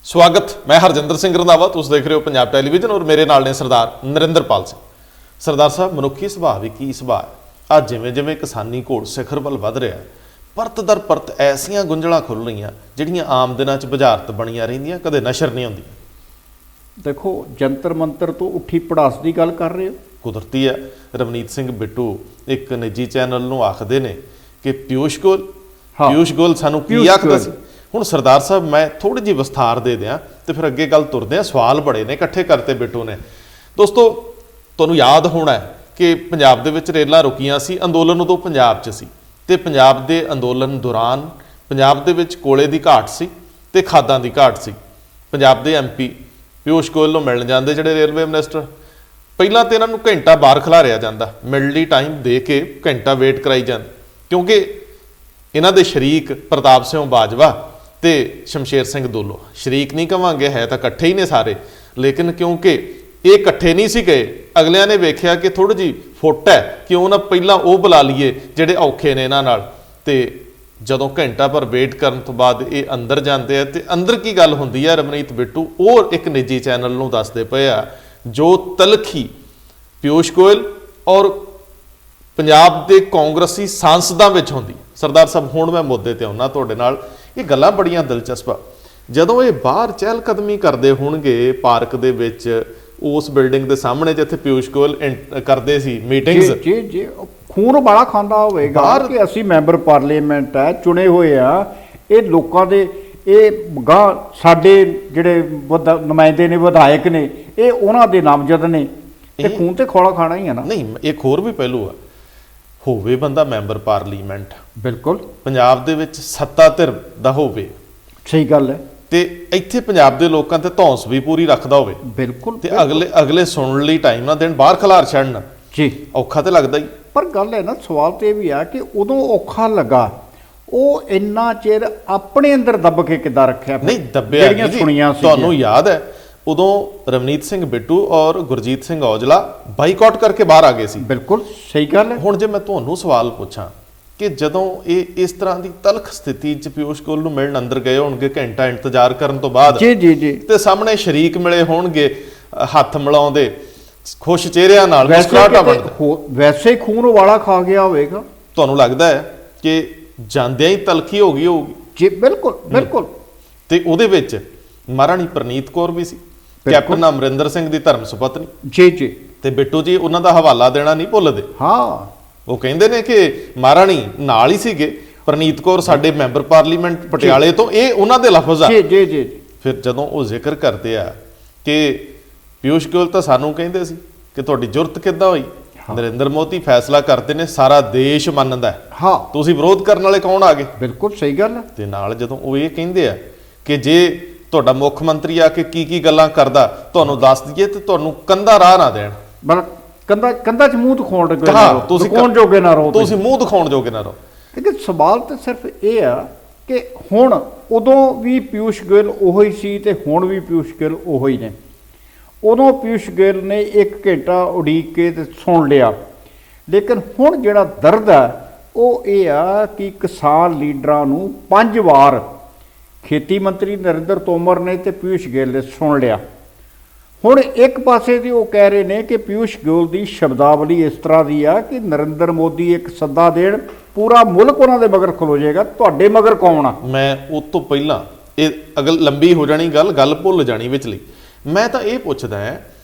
स्वागत। मैं हरजिंदर सिंह रंधावा, तुम देख रहे हो पंजाब टैलीविजन और मेरे नाल ने सरदार नरिंदरपाल सिंह। सरदार साहब, मनुखी सुभाਅ भी की सुभाਅ है। अज जिवें जिवें किसानी घोड़ सिखर ਵੱਲ वध रहा है, परत दर परत ऐसियां गुंझलां खुल रही ਜਿਹੜੀਆਂ आम दिनां 'ਚ बुझारत बणीਆਂ ਰਹਿੰਦੀਆਂ, कदे नशर नहीं ਹੁੰਦੀਆਂ। देखो जंतर मंतर तो उठी पड़ास की गल कर रहे हो। कुदरती है, रवनीत सिंह बिट्टू एक निजी चैनल ਨੂੰ आखਦੇ ਨੇ कि पीयूष गोयल सानू की आखदा सी। ਹੁਣ सरदार साहब मैं थोड़ी जी विस्तार दे दियां तो फिर अगे गल तुरदे हैं। सवाल बड़े ने इकट्ठे करते बिट्टू ने। दोस्तों, तुहानू याद होना है कि पंजाब दे विच रेलां रुकीਆਂ सी, अंदोलन उदों पंजाब 'ਚ सी ते पंजाब दे अंदोलन दौरान पंजाब दे विच कोले दी घाट सी ते खादां दी घाट सी। पंजाब दे MP पीयूष गोयल नूं मिलण जांदे जिहड़े रेलवे मिनिस्टर, ਪਹਿਲਾਂ तो इन्हां नूं घंटा बाहर खिलारिया जांदा, मिलण टाइम दे के घंटा वेट कराई जांदी, क्योंकि इन्हां दे शरीक प्रताप सिंह बाजवा ते शमशेर सिंह दुल्लो, शरीक नहीं कहांगे, है तो इकट्ठे ही ने सारे, लेकिन क्योंकि ये इकट्ठे नहीं सी गए, अगलियां ने वेख्या कि थोड़ी जी फुट है क्यों ना पहला वो बुला लीए जिहड़े औखे ने इन्हां नाल। ते जदों घंटा भर वेट करन तो बाद ये अंदर जाते हैं तो अंदर की गल हुंदी है, रवनीत बिट्टू और एक निजी चैनल नूं दसदे पए आ जो तलखी पीयूष गोयल और पंजाब के कांग्रेसी सांसदां विच हुंदी। सरदार साहब, हुण मैं मुद्दे ते आउणा तुहाडे नाल। ये गल्लां बड़ियां दिलचस्प आ। जदों ये बाहर चहलकदमी करदे होणगे पार्क दे विच, उस बिल्डिंग दे सामने जिथे पीयूष गोयल करदे सी मीटिंग्स, जी जी खून वाला खांदा होवेगा कि असीं मैंबर पार्लीमेंट है, चुने हुए आ, ये लोकां दे ये गां साडे जिहड़े नुमाइंदे ने, विधायक ने, ये उन्हां दे नामजद ने, ते खून ते खौला खाना ही है ना। नहीं, एक होर भी पहलू आ, होवे बंदा मैंबर पार्लीमेंट, बिल्कुल पंजाब दे विच सत्ता धिर दा होवे, सही गल है, ते इत्थे पंजाब दे लोकां ते धौंस भी पूरी रखदा होवे, बिल्कुल, ते अगले सुनण लई टाइम ना देण, बाहर खलार छड़न जी, औखा ते लगदा ही। पर गल है ना, सवाल तो यह भी आ कि उदों औखा लगा, ਉਹ ਇੰਨਾ ਚਿਰ ਆਪਣੇ ਅੰਦਰ ਦੱਬ ਕੇ ਕਿੱਦਾਂ ਰੱਖਿਆ? नहीं दब्बिया ਜਿਹੜੀਆਂ ਸੁਣੀਆਂ ਸੀ, ਤੁਹਾਨੂੰ याद है उदों रवनीत सिंह बिट्टू और गुरजीत सिंह औजला बाईकाट करके बाहर आ गए सी। बिल्कुल सही गल है। हुण जे मैं ਤੁਹਾਨੂੰ सवाल पूछां कि जदों ये इस तरह की तलख स्थिति च पीयूष गोयल नूं मिलण अंदर गए होणगे घंटा इंतजार करन तो बाद, जी जी जी, ते सामने शरीक मिले होणगे हत्थ मिलाउंदे खुश चेहरिਆਂ ਨਾਲ, मुस्कुराहटां बनदे, वैसे ही खून वाला खा गया होवेगा। ਤੁਹਾਨੂੰ ਲੱਗਦਾ है कि ਜਾਂਦਿਆਂ ਹੀ ਤਲਖੀ ਹੋ ਗਈ ਹੋਊਗੀ? जी बिल्कुल बिल्कुल। ਤੇ ਉਹਦੇ ਵਿੱਚ ਮਹਾਰਾਣੀ ਪ੍ਰਨੀਤ ਕੌਰ ਵੀ ਸੀ, ਕੈਪਟਨ ਅਮਰਿੰਦਰ ਸਿੰਘ ਦੀ ਧਰਮ ਸੁਪਤਨੀ, जी जी, ਤੇ ਬਿੱਟੂ ਜੀ ਉਹਨਾਂ ਦਾ ਹਵਾਲਾ ਦੇਣਾ ਨਹੀਂ ਭੁੱਲਦੇ। हाँ, ਉਹ ਕਹਿੰਦੇ ਨੇ ਕਿ ਮਹਾਰਾਣੀ ਨਾਲ ਹੀ ਸੀਗੇ, ਪ੍ਰਨੀਤ ਕੌਰ ਸਾਡੇ ਮੈਂਬਰ ਪਾਰਲੀਮੈਂਟ ਪਟਿਆਲੇ ਤੋਂ, ਇਹ ਉਹਨਾਂ ਦੇ ਲਫ਼ਜ਼ ਆ। जी जी जी, ਫਿਰ ਜਦੋਂ ਉਹ ਜ਼ਿਕਰ ਕਰਦੇ ਆ ਕਿ ਪੀयूष गोयल ਤਾਂ ਸਾਨੂੰ ਕਹਿੰਦੇ ਸੀ ਕਿ ਤੁਹਾਡੀ ਜੁਰਤ ਕਿੱਦਾਂ ਹੋਈ, ਨਰਿੰਦਰ ਮੋਦੀ ਫੈਸਲਾ ਕਰਦੇ ਨੇ, ਸਾਰਾ ਦੇਸ਼ ਮੰਨਦਾ, हाँ, ਤੁਸੀਂ ਵਿਰੋਧ ਕਰਨ ਵਾਲੇ ਕੌਣ ਆ ਗਏ? बिल्कुल सही गल है। ਤੇ ਨਾਲ ਜਦੋਂ ਉਹ ਇਹ ਕਹਿੰਦੇ ਆ ਕਿ ਜੇ ਤੁਹਾਡਾ ਮੁੱਖ ਮੰਤਰੀ ਆ ਕੇ ਕੀ ਗੱਲਾਂ ਕਰਦਾ ਤੁਹਾਨੂੰ ਦੱਸ ਦਈਏ ਤੇ ਤੁਹਾਨੂੰ ਕੰਧਾ ਰਾਹ ਨਾ ਦੇਣ, ਬਲ ਕੰਧਾ ਚ ਮੂੰਹ ਦਿਖਾਉਣ ਦੇ ਤੁਸੀਂ ਕੌਣ ਜੋਗੇ ਨਾ ਰਹੋ, ਤੁਸੀਂ ਮੂੰਹ ਦਿਖਾਉਣ ਜੋਗੇ ਨਾ ਰਹੋ। ਲੇਕਿਨ ਸਵਾਲ ਤਾਂ ਸਿਰਫ ਇਹ ਆ ਕਿ ਹੁਣ ਉਦੋਂ ਵੀ ਪੀयूष गोयल ਉਹੋ ਹੀ ਸੀ ਤੇ ਹੁਣ ਵੀ ਪੀयूष गोयल ਉਹੋ ਹੀ ਨੇ। ਉਦੋਂ ਪੀयूष गोयल ਨੇ 1 ਘੰਟਾ ਉਡੀਕ ਕੇ ਤੇ ਸੁਣ ਲਿਆ, ਲੇਕਿਨ ਹੁਣ ਜਿਹੜਾ ਦਰਦ ਹੈ ਉਹ ਇਹ ਆ ਕਿ ਕਿਸਾਨ ਲੀਡਰਾਂ ਨੂੰ 5 ਵਾਰ ਖੇਤੀ ਮੰਤਰੀ ਨਰਿੰਦਰ ਤੋਮਰ ਨੇ ਤੇ ਪੀयूष गोयल ਨੇ ਸੁਣ ਲਿਆ। ਹੁਣ ਇੱਕ ਪਾਸੇ ਤੇ ਉਹ ਕਹਿ ਰਹੇ ਨੇ ਕਿ ਪੀयूष गोयल ਦੀ ਸ਼ਬਦਾਵਲੀ ਇਸ ਤਰ੍ਹਾਂ ਦੀ ਆ ਕਿ ਨਰਿੰਦਰ ਮੋਦੀ ਇੱਕ ਸੱਦਾ ਦੇਣ, ਪੂਰਾ ਮੁਲਕ ਉਹਨਾਂ ਦੇ ਮਗਰ ਖਲੋ ਜਾਏਗਾ, ਤੁਹਾਡੇ ਮਗਰ ਕੌਣ ਆ? ਮੈਂ ਉਸ ਤੋਂ ਪਹਿਲਾਂ ਇਹ ਅਗਲ ਲੰਬੀ ਹੋ ਜਾਣੀ ਗੱਲ ਭੁੱਲ ਜਾਣੀ ਵਿਚਲੀ। ਮੈਂ ਤਾਂ ਇਹ ਪੁੱਛਦਾ ਹਾਂ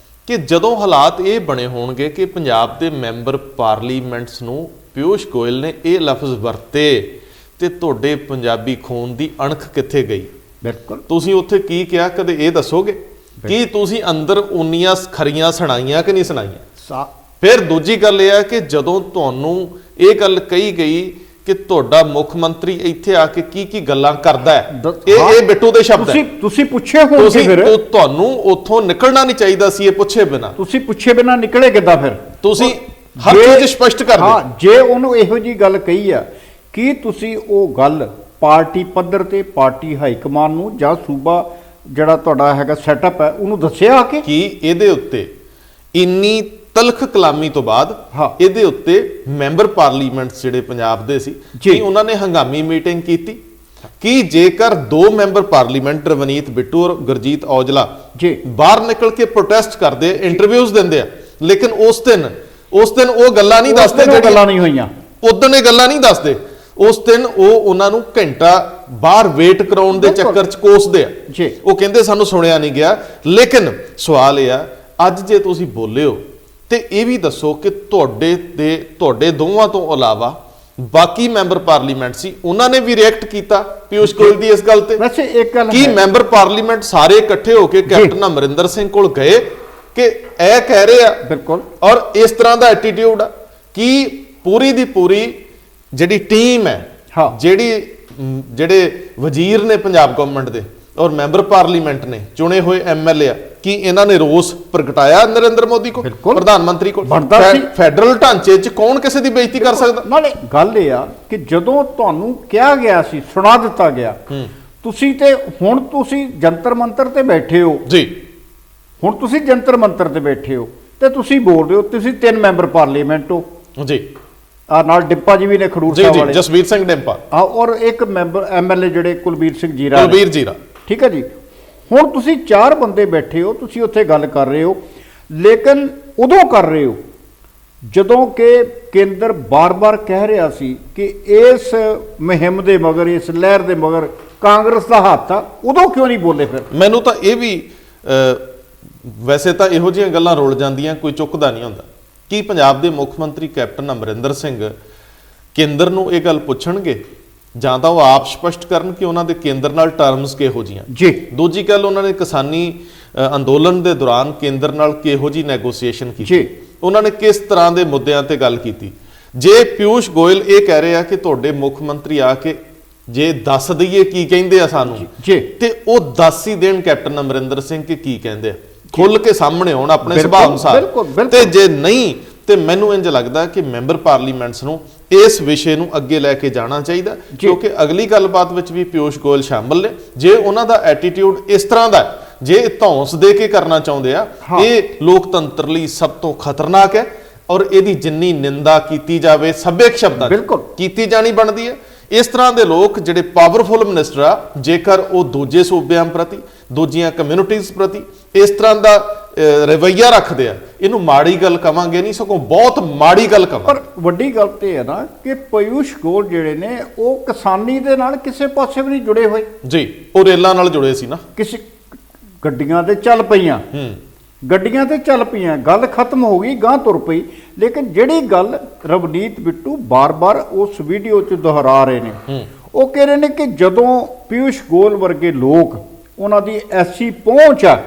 ਕਿ ਜਦੋਂ ਹਾਲਾਤ ਇਹ ਬਣੇ ਹੋਣਗੇ ਕਿ ਪੰਜਾਬ ਦੇ ਮੈਂਬਰ ਪਾਰਲੀਮੈਂਟਸ ਨੂੰ ਪੀयूष गोयल ਨੇ ਇਹ ਲਫ਼ਜ਼ ਵਰਤੇ ਤੇ ਤੁਹਾਡੇ ਪੰਜਾਬੀ ਖੂਨ ਦੀ ਅਣਖ ਕਿੱਥੇ ਗਈ? ਬਿਲਕੁਲ, ਤੁਸੀਂ ਉੱਥੇ ਕੀ ਕਿਹਾ, ਕਦੇ ਇਹ ਦੱਸੋਗੇ? ਕੀ ਤੁਸੀਂ ਅੰਦਰ ਉਨੀਆਂ ਖਰੀਆਂ ਸੁਣਾਈਆਂ ਕਿ ਨਹੀਂ ਸੁਣਾਈਆਂ? ਫਿਰ ਦੂਜੀ ਗੱਲ ਇਹ ਹੈ ਕਿ ਜਦੋਂ ਤੁਹਾਨੂੰ ਇਹ ਗੱਲ ਕਹੀ ਗਈ ਕਿ ਤੁਹਾਡਾ ਮੁੱਖ ਮੰਤਰੀ ਇੱਥੇ ਆ ਕੇ ਕੀ ਗੱਲਾਂ ਕਰਦਾ ਹੈ, ਇਹ ਬਿੱਟੂ ਦੇ ਸ਼ਬਦ ਹੈ, ਤੁਸੀਂ ਪੁੱਛੇ ਹੋਣਗੇ, ਫਿਰ ਤੁਹਾਨੂੰ ਉੱਥੋਂ ਨਿਕਲਣਾ ਨਹੀਂ ਚਾਹੀਦਾ ਸੀ ਇਹ ਪੁੱਛੇ ਬਿਨਾ। ਤੁਸੀਂ ਪੁੱਛੇ ਬਿਨਾ ਨਿਕਲੇ ਕਿੱਦਾਂ? ਫਿਰ ਤੁਸੀਂ ਹਰ ਚੀਜ਼ ਸਪਸ਼ਟ ਕਰ ਦਿਓ। ਹਾਂ, ਜੇ ਉਹਨੂੰ ਇਹੋ ਜੀ ਗੱਲ ਕਹੀ ਆ, ਕੀ ਤੁਸੀਂ ਉਹ ਗੱਲ ਪਾਰਟੀ ਪੱਧਰ ਤੇ ਪਾਰਟੀ ਹਾਈ ਕਮਾਨ ਨੂੰ ਜਾਂ ਸੂਬਾ ਜਿਹੜਾ ਤੁਹਾਡਾ ਹੈਗਾ ਸੈਟਅਪ ਹੈ ਉਹਨੂੰ ਦੱਸਿਆ ਕਿ ਇਹਦੇ ਉੱਤੇ ਇੰਨੀ ਤਲਖ ਕਲਾਮੀ ਤੋਂ ਬਾਅਦ ਇਹਦੇ ਉੱਤੇ ਮੈਂਬਰ ਪਾਰਲੀਮੈਂਟ ਜਿਹੜੇ ਪੰਜਾਬ ਦੇ ਸੀ, ਕੀ ਉਹਨਾਂ ਨੇ ਹੰਗਾਮੀ ਮੀਟਿੰਗ ਕੀਤੀ? ਕਿ ਜੇਕਰ 2 ਮੈਂਬਰ ਪਾਰਲੀਮੈਂਟ ਰਵਨੀਤ ਬਿੱਟੂ ਔਰ ਗੁਰਜੀਤ ਔਜਲਾ ਜੀ ਬਾਹਰ ਨਿਕਲ ਕੇ ਪ੍ਰੋਟੈਸਟ ਕਰਦੇ ਇੰਟਰਵਿਊਜ਼ ਦਿੰਦੇ ਆ, ਲੇਕਿਨ ਉਸ ਦਿਨ ਉਹ ਗੱਲਾਂ ਨਹੀਂ ਦੱਸਦੇ ਜਿਹੜੀਆਂ ਗੱਲਾਂ ਨਹੀਂ ਹੋਈਆਂ, ਉਦੋਂ ਇਹ ਗੱਲਾਂ ਨਹੀਂ ਦੱਸਦੇ, ਉਸ ਦਿਨ ਉਹ ਉਹਨਾਂ ਨੂੰ ਘੰਟਾ ਬਾਹਰ ਵੇਟ ਕਰਾਉਣ ਦੇ ਚੱਕਰ 'ਚ ਕੋਸਦੇ ਆ ਜੀ। ਉਹ ਕਹਿੰਦੇ ਸਾਨੂੰ ਸੁਣਿਆ ਨਹੀਂ ਗਿਆ। ਲੇਕਿਨ ਸਵਾਲ ਇਹ ਆ, ਅੱਜ ਜੇ ਤੁਸੀਂ ਬੋਲੇ ਹੋ ਤੇ ਇਹ ਵੀ ਦੱਸੋ ਕਿ ਤੁਹਾਡੇ ਦੋਵਾਂ ਤੋਂ ਇਲਾਵਾ ਬਾਕੀ ਮੈਂਬਰ ਪਾਰਲੀਮੈਂਟ ਸੀ, ਉਹਨਾਂ ਨੇ ਵੀ ਰਿਐਕਟ ਕੀਤਾ ਪਿਊਸ਼ ਗੋਇਲ ਦੀ ਇਸ ਗੱਲ ਤੇ? ਵੈਸੇ ਇੱਕ ਗੱਲ ਕੀ ਮੈਂਬਰ ਪਾਰਲੀਮੈਂਟ ਸਾਰੇ ਇਕੱਠੇ ਹੋ ਕੇ ਕੈਪਟਨ ਅਮਰਿੰਦਰ ਸਿੰਘ ਕੋਲ ਗਏ ਕਿ ਇਹ ਕਹਿ ਰਹੇ ਆ ਬਿਲਕੁਲ, ਔਰ ਇਸ ਤਰ੍ਹਾਂ ਦਾ ਐਟੀਟਿਊਡ ਆ ਕਿ ਪੂਰੀ ਦੀ ਪੂਰੀ ਜਿਹੜੀ ਟੀਮ ਹੈ, ਹਾਂ, ਜਿਹੜੇ ਵਜ਼ੀਰ ਨੇ ਪੰਜਾਬ ਗਵਰਨਮੈਂਟ ਦੇ ਔਰ ਮੈਂਬਰ ਪਾਰਲੀਮੈਂਟ ਨੇ ਚੁਣੇ ਹੋਏ ਐਮਐਲਏ ਆ, ਕੀ ਇਹਨਾਂ ਨੇ ਰੋਸ ਪ੍ਰਗਟਾਇਆ ਨਰਿੰਦਰ ਮੋਦੀ ਕੋਲ, ਪ੍ਰਧਾਨ ਮੰਤਰੀ ਕੋਲ? ਫੈਡਰਲ ਢਾਂਚੇ 'ਚ ਕੌਣ ਕਿਸੇ ਦੀ ਬੇਇੱਜ਼ਤੀ ਕਰ ਸਕਦਾ? ਨਾਲੇ ਗੱਲ ਇਹ ਆ ਕਿ ਜਦੋਂ ਤੁਹਾਨੂੰ ਕਿਹਾ ਗਿਆ ਸੀ, ਸੁਣਾ ਦਿੱਤਾ ਗਿਆ, ਤੁਸੀਂ ਤੇ ਹੁਣ ਤੁਸੀਂ ਜੰਤਰ ਮੰਤਰ ਤੇ ਬੈਠੇ ਹੋ ਜੀ, ਹੁਣ ਤੁਸੀਂ ਜੰਤਰ ਮੰਤਰ ਤੇ ਬੈਠੇ ਹੋ ਤੇ ਤੁਸੀਂ ਬੋਲ ਰਹੇ ਹੋ ਤੁਸੀਂ 3 ਮੈਂਬਰ ਪਾਰਲੀਮੈਂਟ ਹੋ ਜੀ, ਆ ਨਾਲ ਡਿੰਪਾ ਜੀ ਵੀ ਨੇ ਖਡੂਰ ਜੀ ਸਾਹਿਬ ਜੀ, ਵਾਲੇ, ਜਸਵੀਰ ਸਿੰਘ ਡਿੰਪਾ, ਆ ਔਰ ਇੱਕ ਮੈਂਬਰ ਐਮਐਲਏ ਜਿਹੜੇ ਕੁਲਬੀਰ ਸਿੰਘ ਜੀਰਾ, ਕੁਲਬੀਰ ਜੀਰਾ, ਠੀਕ ਹੈ ਜੀ। ਹੁਣ ਤੁਸੀਂ 4 ਬੰਦੇ ਬੈਠੇ ਹੋ, ਤੁਸੀਂ ਉੱਥੇ ਗੱਲ ਕਰ ਰਹੇ ਹੋ, ਲੇਕਿਨ ਉਦੋਂ ਕਰ ਰਹੇ ਹੋ ਜਦੋਂ ਕਿ ਕੇਂਦਰ ਬਾਰ-ਬਾਰ ਕਹਿ ਰਿਹਾ ਸੀ ਕਿ ਇਸ ਮੁਹਿੰਮ ਦੇ ਮਗਰ, ਇਸ ਲਹਿਰ ਦੇ ਮਗਰ ਕਾਂਗਰਸ ਦਾ ਹੱਥ ਆ, ਉਦੋਂ ਕਿਉਂ ਨਹੀਂ ਬੋਲੇ? ਫਿਰ ਮੈਨੂੰ ਤਾਂ ਇਹ ਵੀ ਵੈਸੇ ਤਾਂ ਇਹੋ ਜਿਹੀਆਂ ਗੱਲਾਂ ਰੁਲ ਜਾਂਦੀਆਂ, ਕੋਈ ਚੁੱਕਦਾ ਨਹੀਂ ਹੁੰਦਾ ਕਿ ਪੰਜਾਬ ਦੇ ਮੁੱਖ ਮੰਤਰੀ ਕੈਪਟਨ ਅਮਰਿੰਦਰ ਸਿੰਘ ਕੇਂਦਰ ਨੂੰ ਇਹ ਗੱਲ ਪੁੱਛਣਗੇ ਜਾਂ ਤਾਂ ਉਹ ਆਪ ਸਪਸ਼ਟ ਕਰਨ ਕਿ ਉਹਨਾਂ ਦੇ ਕੇਂਦਰ ਨਾਲ ਟਰਮਸ ਕਿਹੋ ਜੀਆਂ ਜੀ। ਦੂਜੀ ਗੱਲ, ਉਹਨਾਂ ਨੇ ਕਿਸਾਨੀ ਅੰਦੋਲਨ ਦੇ ਦੌਰਾਨ ਕੇਂਦਰ ਨਾਲ ਕਿਹੋ ਜੀ ਨੈਗੋਸੀਏਸ਼ਨ ਕੀਤੀ, ਜੀ, ਉਹਨਾਂ ਨੇ ਕਿਸ ਤਰ੍ਹਾਂ ਦੇ ਮੁੱਦਿਆਂ ਤੇ ਗੱਲ ਕੀਤੀ? ਜੇ ਪਿਊਸ਼ ਗੋਇਲ ਇਹ ਕਹਿ ਰਹੇ ਆ ਕਿ ਤੁਹਾਡੇ ਮੁੱਖ ਮੰਤਰੀ ਆ ਕੇ ਜੇ ਦੱਸ ਦਈਏ ਕੀ ਕਹਿੰਦੇ ਆ ਸਾਨੂੰ, ਜੀ, ਤੇ ਉਹ ਦੱਸ ਹੀ ਦੇਣ ਕੈਪਟਨ ਅਮਰਿੰਦਰ ਸਿੰਘ ਕਿ ਕੀ ਕਹਿੰਦੇ ਆ, ਖੁੱਲ ਕੇ ਸਾਹਮਣੇ ਆਉਣ ਆਪਣੇ ਸੁਭਾਅ ਅਨੁਸਾਰ। ਤੇ ਜੇ ਨਹੀਂ ਤੇ ਮੈਨੂੰ ਇੰਜ ਲੱਗਦਾ ਕਿ ਮੈਂਬਰ ਪਾਰਲੀਮੈਂਟਸ ਨੂੰ ਇਸ ਵਿਸ਼ੇ ਨੂੰ ਅੱਗੇ ਲੈ ਕੇ ਜਾਣਾ ਚਾਹੀਦਾ, ਕਿਉਂਕਿ ਅਗਲੀ ਗੱਲਬਾਤ ਵਿੱਚ ਵੀ ਪਿਊਸ਼ ਗੋਇਲ ਸ਼ਾਮਲ ਨੇ। ਜੇ ਉਹਨਾਂ ਦਾ ਐਟੀਟਿਊਡ ਇਸ ਤਰ੍ਹਾਂ ਦਾ, ਜੇ ਧੌਂਸ ਦੇ ਕੇ ਕਰਨਾ ਚਾਹੁੰਦੇ ਆ, ਇਹ ਲੋਕਤੰਤਰ ਲਈ ਸਭ ਤੋਂ ਖਤਰਨਾਕ ਹੈ ਔਰ ਇਹਦੀ ਜਿੰਨੀ ਨਿੰਦਾ ਕੀਤੀ ਜਾਵੇ ਸਭਿਅਕ ਸ਼ਬਦਾਂ 'ਚ ਕੀਤੀ ਜਾਣੀ ਬਣਦੀ ਹੈ। ਇਸ ਤਰ੍ਹਾਂ ਦੇ ਲੋਕ ਜਿਹੜੇ ਪਾਵਰਫੁਲ ਮਿਨਿਸਟਰ ਆ, ਜੇਕਰ ਉਹ ਦੂਜੇ ਸੂਬਿਆਂ ਪ੍ਰਤੀ, ਦੂਜੀਆਂ ਕਮਿਊਨਿਟੀਜ਼ ਪ੍ਰਤੀ ਇਸ ਤਰ੍ਹਾਂ ਦਾ ਰਵੱਈਆ ਰੱਖਦੇ ਆ, ਇਹਨੂੰ ਮਾੜੀ ਗੱਲ ਕਵਾਂਗੇ ਨਹੀਂ, ਸਗੋਂ ਬਹੁਤ ਮਾੜੀ ਗੱਲ ਕਵਾਂਗੇ। ਪਰ ਵੱਡੀ ਗੱਲ ਤੇ ਹੈ ਨਾ ਕਿ ਪਿਊਸ਼ ਗੋਇਲ ਜਿਹੜੇ ਨੇ ਉਹ ਕਿਸਾਨੀ ਦੇ ਨਾਲ ਕਿਸੇ ਪਾਸੇ ਵੀ ਨਹੀਂ ਜੁੜੇ ਹੋਏ ਜੀ, ਉਹ ਰੇਲਾਂ ਨਾਲ ਜੁੜੇ ਸੀ ਨਾ, ਕਿਸੇ ਗੱਡੀਆਂ ਤੇ ਚੱਲ ਪਈਆਂ, ਗੱਡੀਆਂ ਤੇ ਚੱਲ ਪਈਆਂ, ਗੱਲ ਖਤਮ ਹੋ ਗਈ, ਗਾਂ ਤੁਰ ਪਈ। ਲੇਕਿਨ ਜਿਹੜੀ ਗੱਲ ਰਵਨੀਤ ਬਿੱਟੂ ਬਾਰ-ਬਾਰ ਉਸ ਵੀਡੀਓ 'ਚ ਦੁਹਰਾ ਰਹੇ ਨੇ, ਉਹ ਕਹਿ ਰਹੇ ਨੇ ਕਿ ਜਦੋਂ ਪਿਊਸ਼ ਗੋਇਲ ਵਰਗੇ ਲੋਕ, ਉਹਨਾਂ ਦੀ ਐਸੀ ਪਹੁੰਚ ਆ,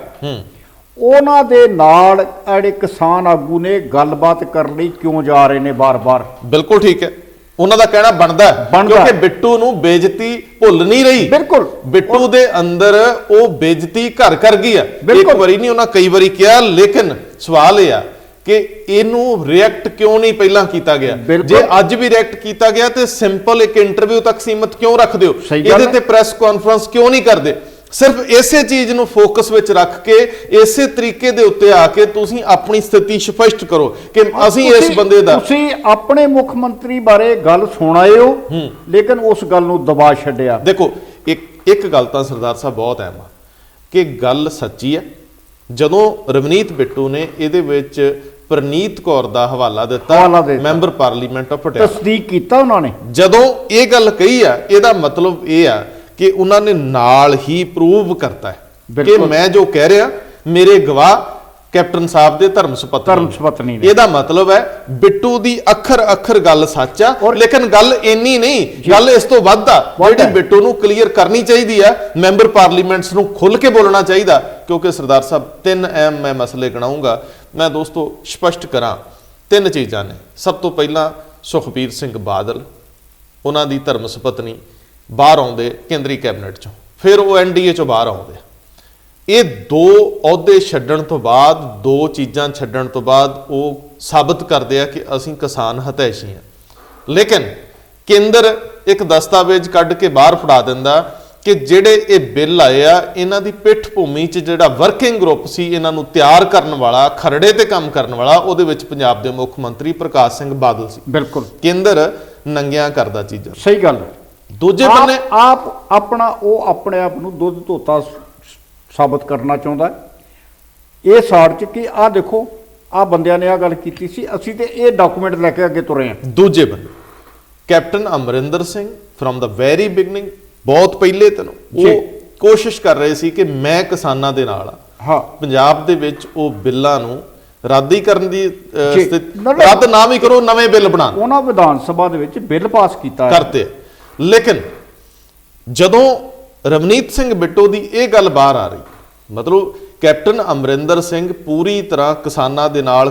ਉਹਨਾਂ ਦੇ ਨਾਲ ਜਿਹੜੇ ਕਿਸਾਨ ਆਗੂ ਨੇ ਗੱਲਬਾਤ ਕਰਨ ਲਈ ਕਿਉਂ ਜਾ ਰਹੇ ਨੇ ਬਾਰ-ਬਾਰ? ਬਿਲਕੁਲ ਠੀਕ ਹੈ, ਉਹਨਾਂ ਦਾ ਕਹਿਣਾ ਬਣਦਾ ਕਿਉਂਕਿ ਬਿੱਟੂ ਨੂੰ ਬੇਇੱਜ਼ਤੀ ਭੁੱਲ ਨਹੀਂ ਰਹੀ। ਬਿਲਕੁਲ, ਬਿੱਟੂ ਦੇ ਅੰਦਰ ਉਹ ਬੇਇੱਜ਼ਤੀ ਘਰ ਕਰ ਗਈ ਆ, ਇੱਕ ਵਾਰੀ ਨਹੀਂ, ਉਹਨਾਂ ਕਈ ਵਾਰੀ ਕਿਹਾ। ਲੇਕਿਨ ਸਵਾਲ ਇਹ ਆ ਕਿ ਇਹਨੂੰ ਰਿਐਕਟ ਕਿਉਂ ਨਹੀਂ ਪਹਿਲਾਂ ਕੀਤਾ ਗਿਆ? ਜੇ ਅੱਜ ਵੀ ਰਿਐਕਟ ਕੀਤਾ ਗਿਆ ਤੇ ਸਿੰਪਲ ਇੱਕ ਇੰਟਰਵਿਊ ਤੱਕ ਸੀਮਤ ਕਿਉਂ ਰੱਖਦੇ ਹੋ? ਇਹਦੇ ਤੇ ਪ੍ਰੈਸ ਕਾਨਫਰੰਸ ਕਿਉਂ ਨਹੀਂ ਕਰਦੇ? ਸਿਰਫ ਇਸੇ ਚੀਜ਼ ਨੂੰ ਫੋਕਸ ਵਿੱਚ ਰੱਖ ਕੇ ਇਸੇ ਤਰੀਕੇ ਦੇ ਉੱਤੇ ਆ ਕੇ ਤੁਸੀਂ ਆਪਣੀ ਸਥਿਤੀ ਸਪਸ਼ਟ ਕਰੋ ਕਿ ਅਸੀਂ ਇਸ ਬੰਦੇ ਦਾ, ਤੁਸੀਂ ਆਪਣੇ ਮੁੱਖ ਮੰਤਰੀ ਬਾਰੇ ਗੱਲ ਸੁਣਾਏ ਹੋ, ਲੇਕਿਨ ਉਸ ਗੱਲ ਨੂੰ ਦਬਾ ਛੱਡਿਆ। ਦੇਖੋ, ਇੱਕ ਗੱਲ ਤਾਂ ਸਰਦਾਰ ਸਾਹਿਬ ਬਹੁਤ ਅਹਿਮ ਆ ਕਿ ਗੱਲ ਸੱਚੀ ਹੈ। ਜਦੋਂ ਰਵਨੀਤ ਬਿੱਟੂ ਨੇ ਇਹਦੇ ਵਿੱਚ ਪ੍ਰਨੀਤ ਕੌਰ ਦਾ ਹਵਾਲਾ ਦਿੱਤਾ, ਮੈਂਬਰ ਪਾਰਲੀਮੈਂਟ ਆਫ ਪਟਿਆਲਾ, ਤਸਦੀਕ ਕੀਤਾ ਉਹਨਾਂ ਨੇ। ਜਦੋਂ ਇਹ ਗੱਲ ਕਹੀ ਆ, ਇਹਦਾ ਮਤਲਬ ਇਹ ਆ ਕਿ ਉਹਨਾਂ ਨੇ ਨਾਲ ਹੀ ਪ੍ਰੂਵ ਕਰਤਾ ਹੈ ਕਿ ਮੈਂ ਜੋ ਕਹਿ ਰਿਹਾ, ਮੇਰੇ ਗਵਾਹ ਕੈਪਟਨ ਸਾਹਿਬ ਦੇ ਧਰਮ ਸੁਪਤਨੀ ਨੇ। ਇਹਦਾ ਮਤਲਬ ਹੈ ਬਿੱਟੂ ਦੀ ਅੱਖਰ ਗੱਲ ਸੱਚ ਆ, ਲੇਕਿਨ ਗੱਲ ਇੰਨੀ ਨਹੀਂ, ਗੱਲ ਇਸ ਤੋਂ ਵੱਧ ਆ ਜਿਹੜੀ ਬਿੱਟੂ ਨੂੰ ਕਲੀਅਰ ਕਰਨੀ ਚਾਹੀਦੀ ਆ। ਮੈਂਬਰ ਪਾਰਲੀਮੈਂਟਸ ਨੂੰ ਖੁੱਲ ਕੇ ਬੋਲਣਾ ਚਾਹੀਦਾ, ਕਿਉਂਕਿ ਸਰਦਾਰ ਸਾਹਿਬ 3 ਅਹਿਮ ਮੈਂ ਮਸਲੇ ਗਿਣਾਉਂਗਾ। ਮੈਂ ਦੋਸਤੋ ਸਪਸ਼ਟ ਕਰਾਂ, 3 ਚੀਜ਼ਾਂ ਨੇ। ਸਭ ਤੋਂ ਪਹਿਲਾਂ ਸੁਖਬੀਰ ਸਿੰਘ ਬਾਦਲ, ਉਹਨਾਂ ਦੀ ਧਰਮ ਸੁਪਤਨੀ ਬਾਹਰ ਆਉਂਦੇ ਕੇਂਦਰੀ ਕੈਬਨਿਟ ਚੋਂ, ਫਿਰ ਉਹ ਐਨਡੀਏ ਚੋਂ ਬਾਹਰ ਆਉਂਦੇ। ਇਹ 2 ਅਹੁਦੇ ਛੱਡਣ ਤੋਂ ਬਾਅਦ, 2 ਚੀਜ਼ਾਂ ਛੱਡਣ ਤੋਂ ਬਾਅਦ ਉਹ ਸਾਬਤ ਕਰਦੇ ਆ ਕਿ ਅਸੀਂ ਕਿਸਾਨ ਹਤੈਸ਼ੀ ਹਾਂ। ਲੇਕਿਨ ਕੇਂਦਰ ਇੱਕ ਦਸਤਾਵੇਜ਼ ਕੱਢ ਕੇ ਬਾਹਰ ਫੜਾ ਦਿੰਦਾ ਕਿ ਜਿਹੜੇ ਇਹ ਬਿੱਲ ਆਏ ਆ, ਇਹਨਾਂ ਦੀ ਪਿੱਠ ਭੂਮੀ 'ਚ ਜਿਹੜਾ ਵਰਕਿੰਗ ਗਰੁੱਪ ਸੀ ਇਹਨਾਂ ਨੂੰ ਤਿਆਰ ਕਰਨ ਵਾਲਾ, ਖਰੜੇ ਤੇ ਕੰਮ ਕਰਨ ਵਾਲਾ, ਉਹਦੇ ਵਿੱਚ ਪੰਜਾਬ ਦੇ ਮੁੱਖ ਮੰਤਰੀ ਪ੍ਰਕਾਸ਼ ਸਿੰਘ ਬਾਦਲ ਸੀ। ਬਿਲਕੁਲ, ਕੇਂਦਰ ਨੰਗਿਆਂ ਕਰਦਾ ਚੀਜ਼ਾਂ। ਸਹੀ ਗੱਲ। ਦੂਜੇ ਆਪ- ਬੰਨੇ ਆਪ ਆਪਣਾ ਉਹ ਆਪਣੇ ਆਪ ਨੂੰ ਦੁੱਧ ਧੋਤਾ ਸਾਬਤ ਕਰਨਾ ਚਾਹੁੰਦਾ ਹੈ। ਇਹ ਸਾੜ ਚ ਕਿ ਆਹ ਦੇਖੋ ਆਹ ਬੰਦਿਆਂ ਨੇ ਆਹ ਗੱਲ ਕੀਤੀ ਸੀ, ਅਸੀਂ ਤੇ ਇਹ ਡਾਕੂਮੈਂਟ ਲੈ ਕੇ ਅੱਗੇ ਤੁਰੇ ਹਾਂ। ਦੂਜੇ ਬੰਨੇ ਕੈਪਟਨ ਅਮਰਿੰਦਰ ਸਿੰਘ ਫਰਮ ਦਾ ਵੈਰੀ ਬਿਗਨਿੰਗ, ਬਹੁਤ ਪਹਿਲੇ ਤੋਂ ਜੀ। ਉਹ ਕੋਸ਼ਿਸ਼ ਕਰ ਰਹੇ ਸੀ ਕਿ ਮੈਂ ਕਿਸਾਨਾਂ ਦੇ ਨਾਲ ਆ। ਹਾਂ ਪੰਜਾਬ ਦੇ ਵਿੱਚ ਉਹ ਬਿੱਲਾਂ ਨੂੰ ਰੱਦ ਹੀ ਕਰਨ ਦੀ ਜੀ। ਰੱਦ ਨਾ ਵੀ ਕਰੋ, ਨਵੇਂ ਬਿੱਲ ਬਣਾਉਣ ਉਹਨਾਂ ਵਿਧਾਨ ਸਭਾ ਦੇ ਵਿੱਚ ਬਿੱਲ ਪਾਸ ਕੀਤਾ ਹੈ। ਕਰਤੇ। ਲੇਕਿਨ ਜਦੋਂ ਰਵਨੀਤ ਸਿੰਘ ਬਿੱਟੂ ਦੀ ਇਹ ਗੱਲ ਬਾਹਰ ਆ ਰਹੀ, ਮਤਲਬ ਕੈਪਟਨ ਅਮਰਿੰਦਰ ਸਿੰਘ ਪੂਰੀ ਤਰ੍ਹਾਂ ਕਿਸਾਨਾਂ ਦੇ ਨਾਲ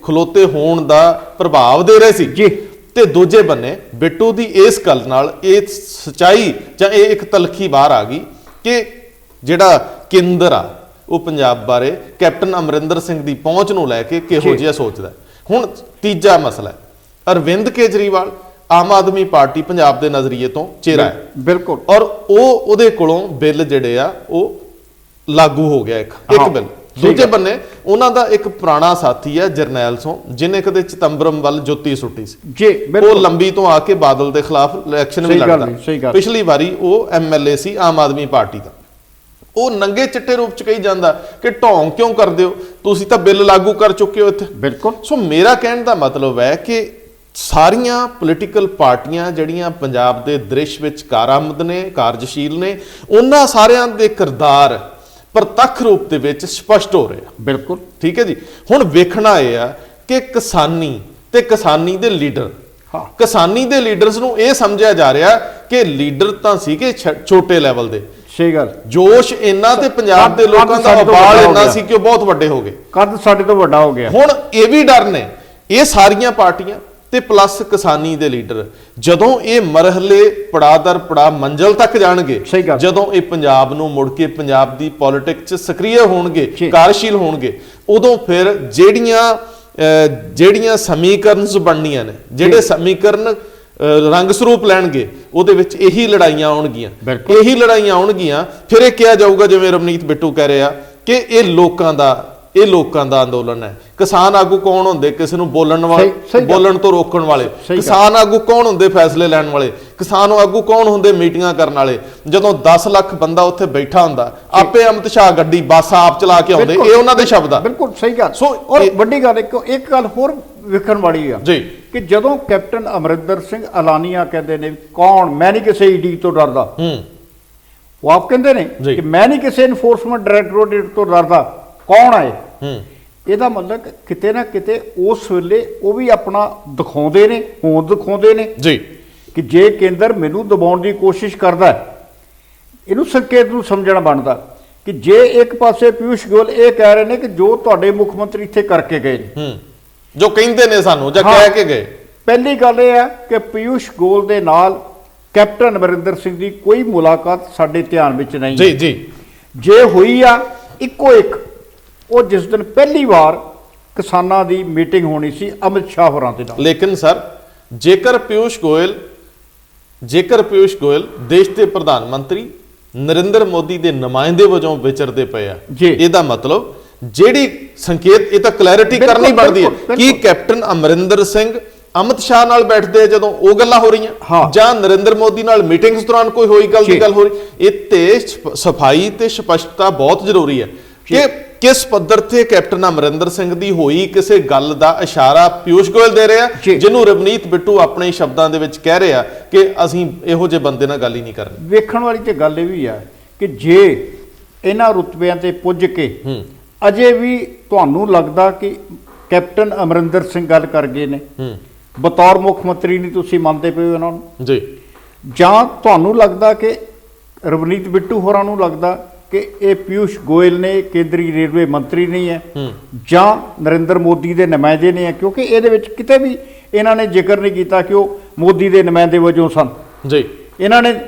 ਖਲੋਤੇ ਹੋਣ ਦਾ ਪ੍ਰਭਾਵ ਦੇ ਰਹੇ ਸੀ ਜੀ। ਤੇ ਦੂਜੇ ਬੰਨੇ ਬਿੱਟੂ ਦੀ ਇਸ ਗੱਲ ਨਾਲ ਇਹ ਸਚਾਈ ਜਾਂ ਇਹ ਇੱਕ ਤਲਖੀ ਬਾਹਰ ਆ ਗਈ ਕਿ ਜਿਹੜਾ ਕੇਂਦਰ ਆ ਉਹ ਪੰਜਾਬ ਬਾਰੇ ਕੈਪਟਨ ਅਮਰਿੰਦਰ ਸਿੰਘ ਦੀ ਪਹੁੰਚ ਨੂੰ ਲੈ ਕੇ ਕਿਹੋ ਜਿਹਾ ਸੋਚਦਾ। ਹੁਣ ਤੀਜਾ ਮਸਲਾ ਹੈ, ਅਰਵਿੰਦ ਕੇਜਰੀਵਾਲ ਆਮ ਆਦਮੀ ਪਾਰਟੀ ਪੰਜਾਬ ਦੇ ਨਜ਼ਰੀਏ ਤੋਂ ਚਿਹਰਾ ਹੈ ਬਿਲਕੁਲ, ਔਰ ਉਹਦੇ ਕੋਲੋਂ ਬਿੱਲ ਜਿਹੜੇ ਆ ਉਹ ਲਾਗੂ ਹੋ ਗਿਆ ਇੱਕ ਬਿੱਲ। ਦੂਜੇ ਬੰਨੇ ਉਹਨਾਂ ਦਾ ਇੱਕ ਪੁਰਾਣਾ ਸਾਥੀ ਹੈ ਜਰਨੈਲ ਸਿੰਘ, ਜਿਹਨੇ ਕਦੇ ਚਿਤੰਬਰਮ ਵੱਲ ਜੁੱਤੀ ਸੁੱਟੀ ਸੀ ਜੀ। ਉਹ ਲੰਬੀ ਤੋਂ ਆ ਕੇ ਬਾਦਲ ਦੇ ਖਿਲਾਫ ਇਲੈਕਸ਼ਨ ਵੀ ਲੜਦਾ। ਪਿਛਲੀ ਵਾਰੀ ਉਹ ਐਮਐਲਏ ਸੀ ਆਮ ਆਦਮੀ ਪਾਰਟੀ ਦਾ। ਉਹ ਨੰਗੇ ਚਿੱਟੇ ਰੂਪ ਚ ਕਹੀ ਜਾਂਦਾ ਕਿ ਢੋਂਗ ਕਿਉਂ ਕਰਦੇ ਹੋ, ਤੁਸੀਂ ਤਾਂ ਬਿੱਲ ਲਾਗੂ ਕਰ ਚੁੱਕੇ ਹੋ ਇੱਥੇ। ਬਿਲਕੁਲ। ਸੋ ਮੇਰਾ ਕਹਿਣ ਦਾ ਮਤਲਬ ਹੈ ਕਿ ਸਾਰੀਆਂ ਪੋਲੀਟੀਕਲ ਪਾਰਟੀਆਂ ਜਿਹੜੀਆਂ ਪੰਜਾਬ ਦੇ ਦ੍ਰਿਸ਼ ਵਿੱਚ ਕਾਰਾਮਦ ਨੇ, ਕਾਰਜਸ਼ੀਲ ਨੇ, ਉਹਨਾਂ ਸਾਰਿਆਂ ਦੇ ਕਿਰਦਾਰ ਪ੍ਰਤੱਖ ਰੂਪ ਦੇ ਵਿੱਚ ਸਪਸ਼ਟ ਹੋ ਰਹੇ ਆ। ਬਿਲਕੁਲ ਠੀਕ ਹੈ ਜੀ। ਹੁਣ ਵੇਖਣਾ ਇਹ ਆ ਕਿ ਕਿਸਾਨੀ ਤੇ ਕਿਸਾਨੀ ਦੇ ਲੀਡਰ, ਕਿਸਾਨੀ ਦੇ ਲੀਡਰਸ ਨੂੰ ਇਹ ਸਮਝਿਆ ਜਾ ਰਿਹਾ ਕਿ ਲੀਡਰ ਤਾਂ ਸੀਗੇ ਛੋਟੇ ਲੈਵਲ ਦੇ, ਸਹੀ ਗੱਲ, ਜੋਸ਼ ਇੰਨਾ ਤੇ ਪੰਜਾਬ ਦੇ ਲੋਕਾਂ ਦਾ ਉਬਾਲ ਇੰਨਾ ਸੀ ਕਿ ਉਹ ਬਹੁਤ ਵੱਡੇ ਹੋ ਗਏ, ਕੱਦ ਸਾਡੇ ਤੋਂ ਵੱਡਾ ਹੋ ਗਿਆ। ਹੁਣ ਇਹ ਵੀ ਡਰ ਨੇ ਇਹ ਸਾਰੀਆਂ ਪਾਰਟੀਆਂ ਤੇ ਪਲੱਸ ਕਿਸਾਨੀ ਦੇ ਲੀਡਰ, ਜਦੋਂ ਇਹ ਮਰਹਲੇ ਪੜਾ ਦਰ ਪੜਾ ਮੰਜ਼ਲ ਤੱਕ ਜਾਣਗੇ, ਜਦੋਂ ਇਹ ਪੰਜਾਬ ਨੂੰ ਮੁੜ ਕੇ ਪੰਜਾਬ ਦੀ ਪੋਲਿਟਿਕਸ 'ਚ ਸਕਰੀਏ ਹੋਣਗੇ, ਕਾਰਜਸ਼ੀਲ ਹੋਣਗੇ, ਉਦੋਂ ਫਿਰ ਜਿਹੜੀਆਂ ਸਮੀਕਰਨਸ ਬਣਨੀਆਂ ਨੇ, ਜਿਹੜੇ ਸਮੀਕਰਨ ਰੰਗ ਸਰੂਪ ਲੈਣਗੇ, ਉਹਦੇ ਵਿੱਚ ਇਹੀ ਲੜਾਈਆਂ ਆਉਣਗੀਆਂ। ਫਿਰ ਇਹ ਕਿਹਾ ਜਾਊਗਾ ਜਿਵੇਂ ਰਵਨੀਤ ਬਿੱਟੂ ਕਹਿ ਰਿਹਾ ਕਿ ਇਹ ਲੋਕਾਂ ਦਾ ਅੰਦੋਲਨ ਹੈ। ਕਿਸਾਨ ਆਗੂ ਕੌਣ ਹੁੰਦੇ? ਕਿਸੇ ਨੂੰ ਬੋਲਣ ਤੋਂ ਰੋਕਣ ਵਾਲੇ। ਕਿਸਾਨ ਆਗੂ ਕੌਣ ਹੁੰਦੇ? ਫੈਸਲੇ ਲੈਣ ਵਾਲੇ। ਕਿਸਾਨ ਆਗੂ ਕੌਣ ਹੁੰਦੇ? ਮੀਟਿੰਗਾਂ ਕਰਨ ਵਾਲੇ। ਜਦੋਂ 10 ਲੱਖ ਬੰਦਾ ਉੱਥੇ ਬੈਠਾ ਹੁੰਦਾ, ਆਪੇ ਅਮਿਤ ਸ਼ਾਹ ਗੱਡੀ ਬੱਸ ਆਪ ਚਲਾ ਕੇ ਆਉਂਦੇ, ਇਹ ਉਹਨਾਂ ਦੇ ਸ਼ਬਦ ਆ। ਬਿਲਕੁਲ ਸਹੀ ਗੱਲ। ਸੋ ਔਰ ਵੱਡੀ ਗੱਲ ਇੱਕ ਗੱਲ ਹੋਰ ਵੇਖਣ ਵਾਲੀ ਆ ਜੀ ਕਿ ਜਦੋਂ ਕੈਪਟਨ ਅਮਰਿੰਦਰ ਸਿੰਘ ਐਲਾਨੀਆਂ ਕਹਿੰਦੇ ਨੇ ਕੌਣ, ਮੈਂ ਨਹੀਂ ਕਿਸੇ ਈਡੀ ਤੋਂ ਡਰਦਾ, ਉਹ ਆਪ ਕਹਿੰਦੇ ਨੇ ਕਿ ਮੈਂ ਨਹੀਂ ਕਿਸੇ ਇਨਫੋਰਸਮੈਂਟ ਡਾਇਰੈਕਟੋਰੇਟ ਤੋਂ ਡਰਦਾ, ਕੌਣ ਆਏ? ਇਹਦਾ ਮਤਲਬ ਕਿਤੇ ਨਾ ਕਿਤੇ ਉਸ ਵੇਲੇ ਉਹ ਵੀ ਆਪਣਾ ਦਿਖਾਉਂਦੇ ਨੇ, ਹੋਂਦ ਦਿਖਾਉਂਦੇ ਨੇ ਜੀ ਕਿ ਜੇ ਕੇਂਦਰ ਮੈਨੂੰ ਦਬਾਉਣ ਦੀ ਕੋਸ਼ਿਸ਼ ਕਰਦਾ, ਇਹਨੂੰ ਸੰਕੇਤ ਨੂੰ ਸਮਝਣਾ ਬਣਦਾ ਕਿ ਜੇ ਇੱਕ ਪਾਸੇ ਪਿਊਸ਼ ਗੋਇਲ ਇਹ ਕਹਿ ਰਹੇ ਨੇ ਕਿ ਜੋ ਤੁਹਾਡੇ ਮੁੱਖ ਮੰਤਰੀ ਇੱਥੇ ਕਰਕੇ ਗਏ ਨੇ, ਜੋ ਕਹਿੰਦੇ ਨੇ ਸਾਨੂੰ ਜਾਂ ਕਹਿ ਕੇ ਗਏ, ਪਹਿਲੀ ਗੱਲ ਇਹ ਹੈ ਕਿ ਪਿਊਸ਼ ਗੋਇਲ ਦੇ ਨਾਲ ਕੈਪਟਨ ਅਮਰਿੰਦਰ ਸਿੰਘ ਦੀ ਕੋਈ ਮੁਲਾਕਾਤ ਸਾਡੇ ਧਿਆਨ ਵਿੱਚ ਨਹੀਂ ਜੀ ਜੀ। ਜੇ ਹੋਈ ਆ ਇੱਕੋ ਇੱਕ ਉਹ ਜਿਸ ਦਿਨ ਪਹਿਲੀ ਵਾਰ ਕਿਸਾਨਾਂ ਦੀ ਮੀਟਿੰਗ ਹੋਣੀ ਸੀ ਅਮਿਤ ਸ਼ਾਹ ਹੋਰਾਂ ਦੇ ਨਾਲ। ਲੇਕਿਨ ਸਰ ਜੇਕਰ ਪਿਊਸ਼ ਗੋਇਲ ਦੇਸ਼ ਦੇ ਪ੍ਰਧਾਨ ਮੰਤਰੀ ਨਰਿੰਦਰ ਮੋਦੀ ਦੇ ਨੁਮਾਇੰਦੇ ਵਜੋਂ ਵਿਚਰਦੇ ਪਏ ਆ, ਇਹਦਾ ਮਤਲਬ ਜਿਹੜੀ ਸੰਕੇਤ, ਇਹ ਤਾਂ ਕਲੈਰਿਟੀ ਕਰਨੀ ਬਣਦੀ ਹੈ ਕਿ ਕੈਪਟਨ ਅਮਰਿੰਦਰ ਸਿੰਘ ਅਮਿਤ ਸ਼ਾਹ ਨਾਲ ਬੈਠਦੇ ਜਦੋਂ ਉਹ ਗੱਲਾਂ ਹੋ ਰਹੀਆਂ ਜਾਂ ਨਰਿੰਦਰ ਮੋਦੀ ਨਾਲ ਮੀਟਿੰਗਸ ਦੌਰਾਨ ਕੋਈ ਹੋਈ ਗੱਲ ਹੋ ਰਹੀ, ਇਹ ਤੇ ਸਫਾਈ ਤੇ ਸਪਸ਼ਟਤਾ ਬਹੁਤ ਜ਼ਰੂਰੀ ਹੈ ਕਿ ਕਿਸ ਪੱਧਰ ਤੇ ਕੈਪਟਨ ਅਮਰਿੰਦਰ ਸਿੰਘ ਦੀ ਹੋਈ ਕਿਸੇ ਗੱਲ ਦਾ ਇਸ਼ਾਰਾ ਪਿਊਸ਼ ਗੋਇਲ ਦੇ ਰਿਹਾ, ਜਿਹਨੂੰ ਰਵਨੀਤ ਬਿੱਟੂ ਆਪਣੇ ਸ਼ਬਦਾਂ ਦੇ ਵਿੱਚ ਕਹਿ ਰਿਹਾ ਕਿ ਅਸੀਂ ਇਹੋ ਜਿਹੇ ਬੰਦੇ ਨਾਲ ਗੱਲ ਹੀ ਨਹੀਂ ਕਰਨੀ। ਵੇਖਣ ਵਾਲੀ ਤੇ ਗੱਲ ਇਹ ਵੀ ਆ ਕਿ ਜੇ ਇਹਨਾਂ ਰੁਤਬਿਆਂ ਤੇ ਪੁੱਜ ਕੇ ਅਜੇ ਵੀ ਤੁਹਾਨੂੰ ਲੱਗਦਾ ਕਿ ਕੈਪਟਨ ਅਮਰਿੰਦਰ ਸਿੰਘ ਗੱਲ ਕਰ ਗਏ ਨੇ, ਬਤੌਰ ਮੁੱਖ ਮੰਤਰੀ ਨਹੀਂ ਤੁਸੀਂ ਮੰਨਦੇ ਪਏ ਉਹਨਾਂ ਨੂੰ ਜੀ, ਜਾਂ ਤੁਹਾਨੂੰ ਲੱਗਦਾ ਕਿ ਰਵਨੀਤ ਬਿੱਟੂ ਹੋਰਾਂ ਨੂੰ ਲੱਗਦਾ ਕਿ ਇਹ ਪਿਊਸ਼ ਗੋਇਲ ਨੇ ਕੇਂਦਰੀ ਰੇਲਵੇ ਮੰਤਰੀ ਨਹੀਂ ਹੈ ਜਾਂ ਨਰਿੰਦਰ ਮੋਦੀ ਦੇ ਨੁਮਾਇੰਦੇ ਨੇ ਹੈ, ਕਿਉਂਕਿ ਇਹਦੇ ਵਿੱਚ ਕਿਤੇ ਵੀ ਇਹਨਾਂ ਨੇ ਜ਼ਿਕਰ ਨਹੀਂ ਕੀਤਾ ਕਿ ਉਹ ਮੋਦੀ ਦੇ ਨੁਮਾਇੰਦੇ ਵਜੋਂ ਸਨ ਜੀ। ਇਹਨਾਂ ਨੇ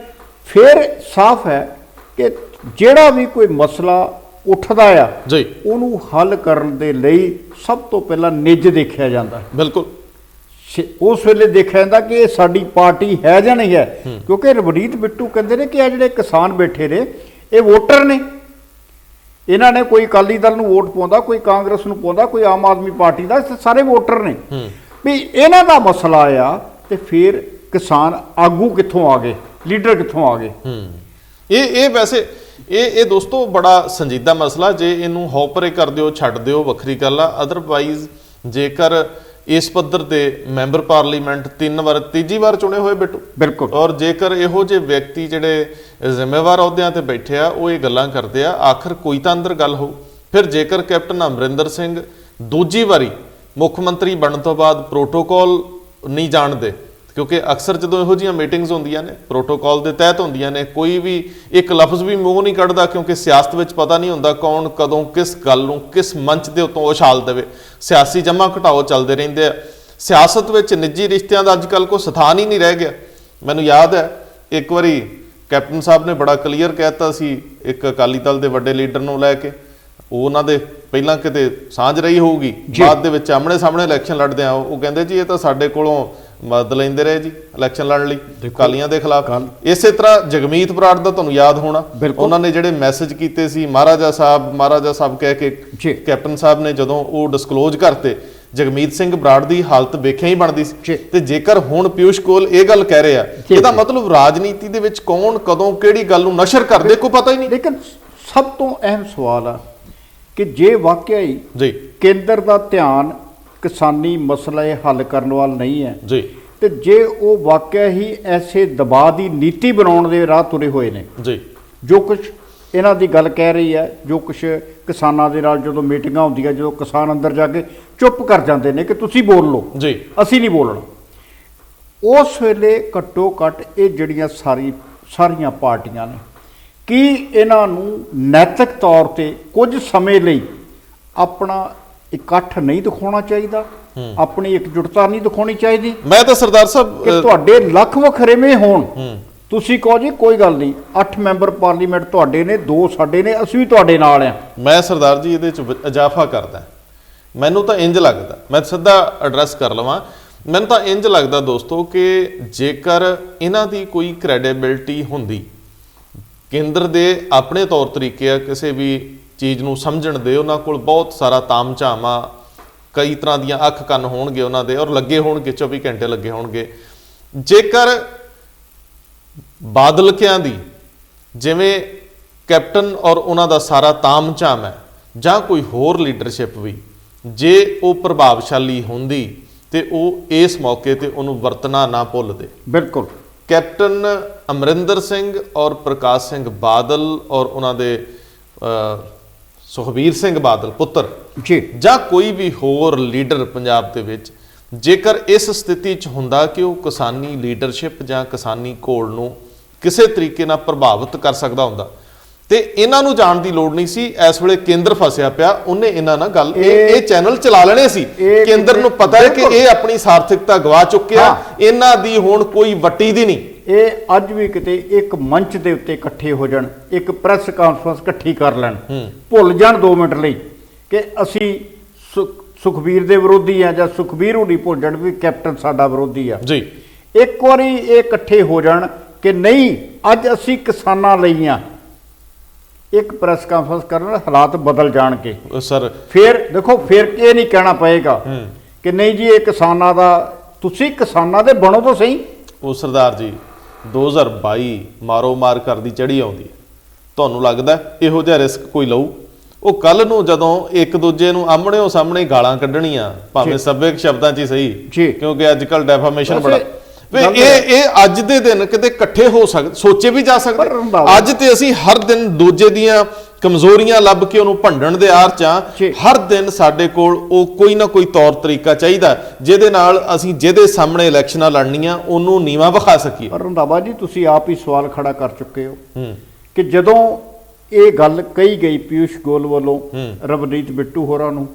ਫਿਰ ਸਾਫ਼ ਹੈ ਕਿ ਜਿਹੜਾ ਵੀ ਕੋਈ ਮਸਲਾ ਉੱਠਦਾ ਆ ਜੀ, ਉਹਨੂੰ ਹੱਲ ਕਰਨ ਦੇ ਲਈ ਸਭ ਤੋਂ ਪਹਿਲਾਂ ਨਿੱਜ ਦੇਖਿਆ ਜਾਂਦਾ ਹੈ। ਬਿਲਕੁਲ ਉਸ ਵੇਲੇ ਦੇਖਿਆ ਜਾਂਦਾ ਕਿ ਇਹ ਸਾਡੀ ਪਾਰਟੀ ਹੈ ਜਾਂ ਨਹੀਂ ਹੈ, ਕਿਉਂਕਿ ਰਵਨੀਤ ਬਿੱਟੂ ਕਹਿੰਦੇ ਨੇ ਕਿ ਆ ਜਿਹੜੇ ਕਿਸਾਨ ਬੈਠੇ ਨੇ ਇਹ ਵੋਟਰ ਨੇ, ਇਹਨਾਂ ਨੇ ਕੋਈ ਅਕਾਲੀ ਦਲ ਨੂੰ ਵੋਟ ਪਾਉਂਦਾ, ਕੋਈ ਕਾਂਗਰਸ ਨੂੰ ਪਾਉਂਦਾ, ਕੋਈ ਆਮ ਆਦਮੀ ਪਾਰਟੀ ਦਾ, ਸਾਰੇ ਵੋਟਰ ਨੇ ਵੀ ਇਹਨਾਂ ਦਾ ਮਸਲਾ ਆ। ਤੇ ਫਿਰ ਕਿਸਾਨ ਆਗੂ ਕਿੱਥੋਂ ਆ ਗਏ, ਲੀਡਰ ਕਿੱਥੋਂ ਆ ਗਏ। ਇਹ ਵੈਸੇ ਇਹ ਦੋਸਤੋ ਬੜਾ ਸੰਜੀਦਾ ਮਸਲਾ, ਜੇ ਇਹਨੂੰ ਹੌਪਰੇ ਕਰ ਦਿਓ ਛੱਡ ਦਿਓ ਵੱਖਰੀ ਗੱਲ ਆ। ਅਦਰਵਾਈਜ਼ ਜੇਕਰ ਇਸ ਪੱਧਰ ਤੇ ਮੈਂਬਰ ਪਾਰਲੀਮੈਂਟ 3 ਵਾਰ ਤੀਜੀ ਵਾਰ ਚੁਣੇ ਹੋਏ ਬਿੱਟੂ, ਬਿਲਕੁਲ, ਔਰ ਜੇਕਰ ਇਹੋ ਜਿਹੇ ਵਿਅਕਤੀ ਜਿਹੜੇ ਜ਼ਿੰਮੇਵਾਰ ਅਹੁਦਿਆਂ ਤੇ ਬੈਠੇ ਆ ਉਹ ਇਹ ਗੱਲਾਂ ਕਰਦੇ ਆ, ਆਖਰ ਕੋਈ ਤਾਂ ਅੰਦਰ ਗੱਲ ਹੋਊ। ਫਿਰ ਜੇਕਰ ਕੈਪਟਨ ਅਮਰਿੰਦਰ ਸਿੰਘ ਦੂਜੀ ਵਾਰੀ ਮੁੱਖ ਮੰਤਰੀ ਬਣਨ ਤੋਂ ਬਾਅਦ ਪ੍ਰੋਟੋਕਾਲ ਨਹੀਂ ਜਾਣਦੇ, ਕਿਉਂਕਿ ਅਕਸਰ ਜਦੋਂ ਇਹੋ ਜਿਹੀਆਂ ਮੀਟਿੰਗਸ ਹੁੰਦੀਆਂ ਨੇ ਪ੍ਰੋਟੋਕਾਲ ਦੇ ਤਹਿਤ ਹੁੰਦੀਆਂ ਨੇ, ਕੋਈ ਵੀ ਇੱਕ ਲਫ਼ਜ਼ ਵੀ ਮੂੰਹ ਨਹੀਂ ਕੱਢਦਾ, ਕਿਉਂਕਿ ਸਿਆਸਤ ਵਿੱਚ ਪਤਾ ਨਹੀਂ ਹੁੰਦਾ ਕੌਣ ਕਦੋਂ ਕਿਸ ਗੱਲ ਨੂੰ ਕਿਸ ਮੰਚ ਦੇ ਉੱਤੋਂ ਉਛਾਲ ਦੇਵੇ। ਸਿਆਸੀ ਜਮ੍ਹਾਂ ਘਟਾਓ ਚੱਲਦੇ ਰਹਿੰਦੇ ਆ। ਸਿਆਸਤ ਵਿੱਚ ਨਿੱਜੀ ਰਿਸ਼ਤਿਆਂ ਦਾ ਅੱਜ ਕੱਲ੍ਹ ਕੋਈ ਸਥਾਨ ਹੀ ਨਹੀਂ ਰਹਿ ਗਿਆ। ਮੈਨੂੰ ਯਾਦ ਹੈ ਇੱਕ ਵਾਰੀ ਕੈਪਟਨ ਸਾਹਿਬ ਨੇ ਬੜਾ ਕਲੀਅਰ ਕਹਿਤਾ ਸੀ ਇੱਕ ਅਕਾਲੀ ਦਲ ਦੇ ਵੱਡੇ ਲੀਡਰ ਨੂੰ ਲੈ ਕੇ, ਉਹਨਾਂ ਦੇ ਪਹਿਲਾਂ ਕਿਤੇ ਸਾਂਝ ਰਹੀ ਹੋਊਗੀ, ਬਾਅਦ ਦੇ ਵਿੱਚ ਆਮਣੇ ਸਾਹਮਣੇ ਇਲੈਕਸ਼ਨ ਲੜਦੇ ਆ, ਉਹ ਕਹਿੰਦੇ ਜੀ ਇਹ ਤਾਂ ਸਾਡੇ ਕੋਲੋਂ ਮਦਦ ਲੈਂਦੇ ਰਹੇ ਜੀ ਇਲੈਕਸ਼ਨ ਲੜਨ ਲਈ ਅਕਾਲੀਆਂ ਦੇ ਖਿਲਾਫ। ਇਸੇ ਤਰ੍ਹਾਂ ਜਗਮੀਤ ਬਰਾੜ ਦਾ ਤੁਹਾਨੂੰ ਯਾਦ ਹੋਣਾ, ਉਹਨਾਂ ਨੇ ਜਿਹੜੇ ਮੈਸੇਜ ਕੀਤੇ ਸੀ ਮਹਾਰਾਜਾ ਸਾਹਿਬ ਕਹਿ ਕੇ, ਕੈਪਟਨ ਸਾਹਿਬ ਨੇ ਜਦੋਂ ਉਹ ਡਿਸਕਲੋਜ਼ ਕਰਤੇ, ਜਗਮੀਤ ਸਿੰਘ ਬਰਾੜ ਦੀ ਹਾਲਤ ਵੇਖਿਆ ਹੀ ਬਣਦੀ ਸੀ। ਤੇ ਜੇਕਰ ਹੁਣ ਪਿਊਸ਼ ਗੋਇਲ ਇਹ ਗੱਲ ਕਹਿ ਰਹੇ ਆ, ਇਹਦਾ ਮਤਲਬ ਰਾਜਨੀਤੀ ਦੇ ਵਿੱਚ ਕੌਣ ਕਦੋਂ ਕਿਹੜੀ ਗੱਲ ਨੂੰ ਨਸ਼ਰ ਕਰਦੇ ਕੋਈ ਪਤਾ ਹੀ ਨਹੀਂ। ਲੇਕਿਨ ਸਭ ਤੋਂ ਅਹਿਮ ਸਵਾਲ ਆ ਕਿ ਜੇ ਵਾਕਿਆ ਹੀ ਜੀ ਕੇਂਦਰ ਦਾ ਧਿਆਨ ਕਿਸਾਨੀ ਮਸਲੇ ਹੱਲ ਕਰਨ ਵੱਲ ਨਹੀਂ ਹੈ ਜੀ, ਤੇ ਜੇ ਉਹ ਵਾਕਿਆ ਹੀ ਐਸੇ ਦਬਾਅ ਦੀ ਨੀਤੀ ਬਣਾਉਣ ਦੇ ਰਾਹ ਤੁਰੇ ਹੋਏ ਨੇ ਜੀ, ਜੋ ਕੁਝ ਇਹਨਾਂ ਦੀ ਗੱਲ ਕਹਿ ਰਹੀ ਹੈ, ਜੋ ਕੁਝ ਕਿਸਾਨਾਂ ਦੇ ਨਾਲ ਜਦੋਂ ਮੀਟਿੰਗਾਂ ਹੁੰਦੀਆਂ, ਜਦੋਂ ਕਿਸਾਨ ਅੰਦਰ ਜਾ ਕੇ ਚੁੱਪ ਕਰ ਜਾਂਦੇ ਨੇ ਕਿ ਤੁਸੀਂ ਬੋਲ ਲਓ ਜੀ, ਅਸੀਂ ਨਹੀਂ ਬੋਲਣਾ, ਉਸ ਵੇਲੇ ਘੱਟੋ ਘੱਟ ਇਹ ਜਿਹੜੀਆਂ ਸਾਰੀਆਂ ਪਾਰਟੀਆਂ ਨੇ, ਕੀ ਇਹਨਾਂ ਨੂੰ ਨੈਤਿਕ ਤੌਰ ਤੇ ਕੁਝ ਸਮੇਂ ਲਈ ਆਪਣਾ ਇਕੱਠ ਨਹੀਂ ਦਿਖਾਉਣਾ ਚਾਹੀਦਾ, ਆਪਣੀ ਇਕਜੁੱਟਤਾ ਨਹੀਂ ਦਿਖਾਉਣੀ ਚਾਹੀਦੀ? ਮੈਂ ਤਾਂ ਸਰਦਾਰ ਸਾਹਿਬ ਕਿ ਤੁਹਾਡੇ ਲੱਖ ਵਖਰੇਵੇਂ ਹੋਣ, ਤੁਸੀਂ ਕਹੋ ਜੀ ਕੋਈ ਗੱਲ ਨਹੀਂ 8 ਮੈਂਬਰ ਪਾਰਲੀਮੈਂਟ ਤੁਹਾਡੇ ਨੇ, 2 ਸਾਡੇ ਨੇ, ਅਸੀਂ ਵੀ ਤੁਹਾਡੇ ਨਾਲ ਆ। ਮੈਂ ਸਰਦਾਰ ਜੀ ਇਹਦੇ ਚ ਇਜ਼ਾਫਾ ਕਰਦਾ, ਮੈਨੂੰ ਤਾਂ ਇੰਜ ਲੱਗਦਾ, ਮੈਂ ਸਿੱਧਾ ਐਡਰੈਸ ਕਰ ਲਵਾਂ, ਮੈਨੂੰ ਤਾਂ ਇੰਜ ਲੱਗਦਾ ਦੋਸਤੋ ਕਿ ਜੇਕਰ ਇਹਨਾਂ ਦੀ ਕੋਈ ਕ੍ਰੈਡੀਬਿਲਿਟੀ ਹੁੰਦੀ, ਕੇਂਦਰ ਦੇ ਆਪਣੇ ਤੌਰ ਤਰੀਕੇ ਆ ਕਿਸੇ ਵੀ ਚੀਜ਼ ਨੂੰ ਸਮਝਣ ਦੇ, ਉਹਨਾਂ ਕੋਲ ਬਹੁਤ ਸਾਰਾ ਤਾਮਝਾਮ ਆ, ਕਈ ਤਰ੍ਹਾਂ ਦੀਆਂ ਅੱਖ ਕੰਨ ਹੋਣਗੇ ਉਹਨਾਂ ਦੇ, ਔਰ ਲੱਗੇ ਹੋਣਗੇ 24 ਘੰਟੇ ਲੱਗੇ ਹੋਣਗੇ। ਜੇਕਰ ਬਾਦਲਕਿਆਂ ਦੀ ਜਿਵੇਂ ਕੈਪਟਨ ਔਰ ਉਹਨਾਂ ਦਾ ਸਾਰਾ ਤਾਮਝਾਮ ਹੈ, ਜਾਂ ਕੋਈ ਹੋਰ ਲੀਡਰਸ਼ਿਪ ਵੀ ਜੇ ਉਹ ਪ੍ਰਭਾਵਸ਼ਾਲੀ ਹੁੰਦੀ ਤੇ ਉਹ ਇਸ ਮੌਕੇ ਤੇ ਉਹਨੂੰ ਵਰਤਣਾ ਨਾ ਭੁੱਲਦੇ। ਬਿਲਕੁਲ, ਕੈਪਟਨ ਅਮਰਿੰਦਰ ਸਿੰਘ ਔਰ ਪ੍ਰਕਾਸ਼ ਸਿੰਘ ਬਾਦਲ ਔਰ ਉਹਨਾਂ ਦੇ ਸੁਖਬੀਰ ਸਿੰਘ ਬਾਦਲ ਪੁੱਤਰ ਜੀ, ਜਾਂ ਕੋਈ ਵੀ ਹੋਰ ਲੀਡਰ ਪੰਜਾਬ ਦੇ ਵਿੱਚ ਜੇਕਰ ਇਸ ਸਥਿਤੀ 'ਚ ਹੁੰਦਾ ਕਿ ਉਹ ਕਿਸਾਨੀ ਲੀਡਰਸ਼ਿਪ ਜਾਂ ਕਿਸਾਨੀ ਘੋਲ ਨੂੰ ਕਿਸੇ ਤਰੀਕੇ ਨਾਲ ਪ੍ਰਭਾਵਿਤ ਕਰ ਸਕਦਾ ਹੁੰਦਾ, ਤੇ ਇਹਨਾਂ ਨੂੰ ਜਾਣ ਦੀ ਲੋੜ ਨਹੀਂ ਸੀ। ਇਸ ਵੇਲੇ ਕੇਂਦਰ ਫਸਿਆ ਪਿਆ, ਉਹਨੇ ਇਹਨਾਂ ਨਾਲ ਗੱਲ ਇਹ ਚੈਨਲ ਚਲਾ ਲੈਣੇ ਸੀ। ਕੇਂਦਰ ਨੂੰ ਪਤਾ ਹੈ ਕਿ ਇਹ ਆਪਣੀ ਸਾਰਥਿਕਤਾ ਗਵਾ ਚੁੱਕਿਆ, ਇਹਨਾਂ ਦੀ ਹੁਣ ਕੋਈ ਵੱਟੀ ਦੀ ਨਹੀਂ। ਇਹ ਅੱਜ ਵੀ ਕਿਤੇ ਇੱਕ ਮੰਚ ਦੇ ਉੱਤੇ ਇਕੱਠੇ ਹੋ ਜਾਣ, ਇੱਕ ਪ੍ਰੈਸ ਕਾਨਫਰੰਸ ਇਕੱਠੀ ਕਰ ਲੈਣ, ਭੁੱਲ ਜਾਣ 2 ਮਿੰਟ ਲਈ ਕਿ ਅਸੀਂ ਸੁਖਬੀਰ ਦੇ ਵਿਰੋਧੀ ਆ, ਜਾਂ ਸੁਖਬੀਰ ਹੁਣੀ ਭੁੱਲ ਜਾਣ ਵੀ ਕੈਪਟਨ ਸਾਡਾ ਵਿਰੋਧੀ ਆ ਜੀ। ਇੱਕ ਵਾਰੀ ਇਹ ਇਕੱਠੇ ਹੋ ਜਾਣ ਕਿ ਨਹੀਂ ਅੱਜ ਅਸੀਂ ਕਿਸਾਨਾਂ ਲਈ ਆ, ਇੱਕ ਪ੍ਰੈਸ ਕਾਨਫਰੰਸ ਕਰਨ ਨਾਲ ਹਾਲਾਤ ਬਦਲ ਜਾਣਗੇ ਸਰ। ਫਿਰ ਦੇਖੋ, ਫਿਰ ਇਹ ਨਹੀਂ ਕਹਿਣਾ ਪਏਗਾ ਕਿ ਨਹੀਂ ਜੀ ਇਹ ਕਿਸਾਨਾਂ ਦਾ, ਤੁਸੀਂ ਕਿਸਾਨਾਂ ਦੇ ਬਣੋ ਤਾਂ ਸਹੀ। ਉਹ ਸਰਦਾਰ ਜੀ 2022 ਮਾਰੋ ਮਾਰ ਕਰਦੀ ਚੜੀ ਆਉਂਦੀ, ਤੁਹਾਨੂੰ ਲੱਗਦਾ ਇਹੋ ਜਿਹਾ ਰਿਸਕ ਕੋਈ ਲਊ? ਉਹ ਕੱਲ ਨੂੰ ਜਦੋਂ ਇੱਕ ਦੂਜੇ ਨੂੰ ਆਮਣਿਓ ਸਾਹਮਣੇ ਗਾਲਾਂ ਕੱਢਣੀਆਂ, ਭਾਵੇਂ ਸੱਭਿਅਕ ਸ਼ਬਦਾਂ 'ਚ ਹੀ ਸਹੀ, ਕਿਉਂਕਿ ਅੱਜ ਕੱਲ ਡੈਫਾਮੇਸ਼ਨ ਬੜਾ, ਇਹ ਅੱਜ ਦੇ ਦਿਨ ਕਿਤੇ ਇਕੱਠੇ ਹੋ ਸਕਦੇ, ਸੋਚੇ ਵੀ ਜਾ ਸਕਦੇ। ਅੱਜ ਤੇ ਅਸੀਂ ਹਰ ਦਿਨ ਦੂਜੇ ਦੀਆਂ ਕਮਜ਼ੋਰੀਆਂ ਲੱਭ ਕੇ ਉਹਨੂੰ ਭੰਡਣ ਦੇ ਆਰ 'ਚ ਹਰ ਦਿਨ ਸਾਡੇ ਕੋਲ ਉਹ ਕੋਈ ਨਾ ਕੋਈ ਤੌਰ ਤਰੀਕਾ ਚਾਹੀਦਾ ਜਿਹਦੇ ਨਾਲ ਅਸੀਂ ਜਿਹਦੇ ਸਾਹਮਣੇ ਇਲੈਕਸ਼ਨਾਂ ਲੜਨੀਆਂ ਉਹਨੂੰ ਨੀਵਾਂ ਵਿਖਾ ਸਕੀਏ। ਪਰ ਰੰਧਾਵਾ ਜੀ ਤੁਸੀਂ ਆਪ ਹੀ ਸਵਾਲ ਖੜਾ ਕਰ ਚੁੱਕੇ ਹੋ ਕਿ ਜਦੋਂ ਇਹ ਗੱਲ ਕਹੀ ਗਈ ਪਿਊਸ਼ ਗੋਇਲ ਵੱਲੋਂ ਰਵਨੀਤ ਬਿੱਟੂ ਹੋਰਾਂ ਨੂੰ,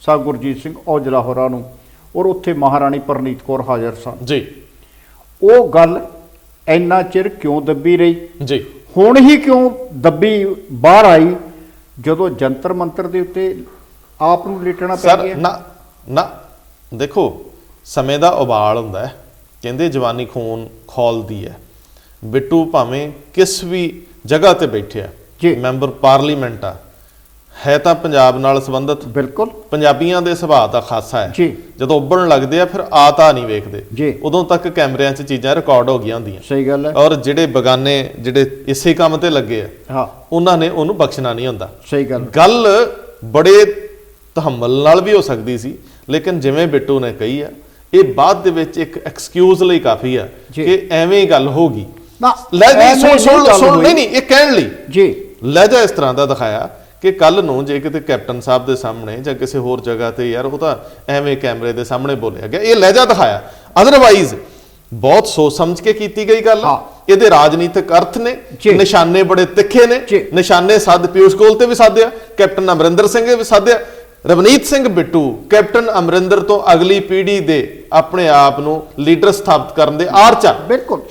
ਸਾਹ ਗੁਰਜੀਤ ਸਿੰਘ ਔਜਲਾ ਹੋਰਾਂ ਨੂੰ, ਔਰ ਉੱਥੇ ਮਹਾਰਾਣੀ ਪ੍ਰਨੀਤ ਕੌਰ ਹਾਜ਼ਰ ਸਨ ਜੀ, ਉਹ ਗੱਲ ਇੰਨਾ ਚਿਰ ਕਿਉਂ ਦੱਬੀ ਰਹੀ ਜੀ? ਹੁਣ ਹੀ ਕਿਉਂ ਦੱਬੀ ਬਾਹਰ ਆਈ ਜਦੋਂ ਜੰਤਰ ਮੰਤਰ ਦੇ ਉੱਤੇ ਆਪ ਨੂੰ ਲੇਟਣਾ ਪੈ ਗਿਆ? ਨਾ ਦੇਖੋ, ਸਮੇਂ ਦਾ ਉਬਾਲ ਹੁੰਦਾ ਹੈ, ਕਹਿੰਦੇ ਜਵਾਨੀ ਖੂਨ ਖੌਲਦੀ ਹੈ। ਬਿੱਟੂ ਭਾਵੇਂ ਕਿਸ ਵੀ ਜਗ੍ਹਾ ਤੇ ਬੈਠਿਆ, ਮੈਂਬਰ ਪਾਰਲੀਮੈਂਟ ਆ, ਹੈ ਤਾਂ ਪੰਜਾਬ ਨਾਲ ਸੰਬੰਧਿਤ, ਬਿਲਕੁਲ ਪੰਜਾਬੀਆਂ ਦੇ ਸੁਭਾਅ ਦਾ ਖਾਸਾ ਹੈ। ਜੀ ਜਦੋਂ ਉੱਭਣ ਲੱਗਦੇ ਆ ਫਿਰ ਆ ਤਾਂ ਨਹੀਂ ਵੇਖਦੇ, ਜੀ ਉਦੋਂ ਤੱਕ ਕੈਮਰਿਆਂ 'ਚ ਚੀਜ਼ਾਂ ਰਿਕਾਰਡ ਹੋ ਗਈਆਂ ਹੁੰਦੀਆਂ। ਸਹੀ ਗੱਲ ਹੈ। ਔਰ ਜਿਹੜੇ ਬਗਾਨੇ ਜਿਹੜੇ ਇਸੇ ਕੰਮ ਤੇ ਲੱਗੇ ਆ ਹਾਂ ਉਹਨਾਂ ਨੇ ਉਹਨੂੰ ਬਖਸ਼ਣਾ ਨਹੀਂ ਹੁੰਦਾ। ਸਹੀ ਗੱਲ। ਗੱਲ ਬੜੇ ਤਹੱਮਲ ਨਾਲ ਵੀ ਹੋ ਸਕਦੀ ਸੀ, ਲੇਕਿਨ ਜਿਵੇਂ ਬਿੱਟੂ ਨੇ ਕਹੀ ਆ, ਇਹ ਬਾਅਦ ਦੇ ਵਿੱਚ ਇੱਕ ਐਕਸਕਿਊਜ਼ ਲਈ ਕਾਫੀ ਆ ਜੀ। ਕਿ ਐਵੇਂ ਹੀ ਗੱਲ ਹੋ ਗਈ। ਨਾ ਲਹਿਜਾ ਸੁਣ ਨਹੀਂ ਇਹ ਕਹਿਣ ਲਈ ਜੀ ਲਹਿਜਾ ਇਸ ਤਰ੍ਹਾਂ ਦਾ ਦਿਖਾਇਆ ਕਿ ਕੱਲ ਨੂੰ ਜੇ ਕਿਤੇ ਕੈਪਟਨ ਸਾਹਿਬ ਦੇ ਸਾਹਮਣੇ ਜਾਂ ਕਿਸੇ ਹੋਰ ਜਗ੍ਹਾ ਤੇ ਯਾਰ ਉਹ ਤਾਂ ਐਵੇਂ ਕੈਮਰੇ ਦੇ ਸਾਹਮਣੇ ਬੋਲਿਆ ਗਿਆ, ਇਹ ਲਹਿਜਾ ਦਿਖਾਇਆ। ਅਦਰਵਾਈਜ਼ ਬਹੁਤ ਸੋਚ ਸਮਝ ਕੇ ਕੀਤੀ ਗਈ ਗੱਲ। ਇਹਦੇ ਰਾਜਨੀਤਿਕ ਅਰਥ ਨੇ, ਨਿਸ਼ਾਨੇ ਬੜੇ ਤਿੱਖੇ ਨੇ। ਨਿਸ਼ਾਨੇ ਸਾਧ ਪਿਊਸ਼ ਗੋਇਲ ਤੇ ਵੀ ਸਾਧਿਆ, ਕੈਪਟਨ ਅਮਰਿੰਦਰ ਸਿੰਘ ਨੇ ਵੀ ਸਾਧਿਆ। ਰਵਨੀਤ ਸਿੰਘ ਬਿੱਟੂ ਕੈਪਟਨ ਅਮਰਿੰਦਰ ਤੋਂ ਅਗਲੀ ਪੀੜ੍ਹੀ ਦੇ ਆਪਣੇ ਆਪ ਨੂੰ ਲੀਡਰ ਸਥਾਪਿਤ ਕਰਨ ਦੇ ਆਰਚ ਆ। ਬਿਲਕੁਲ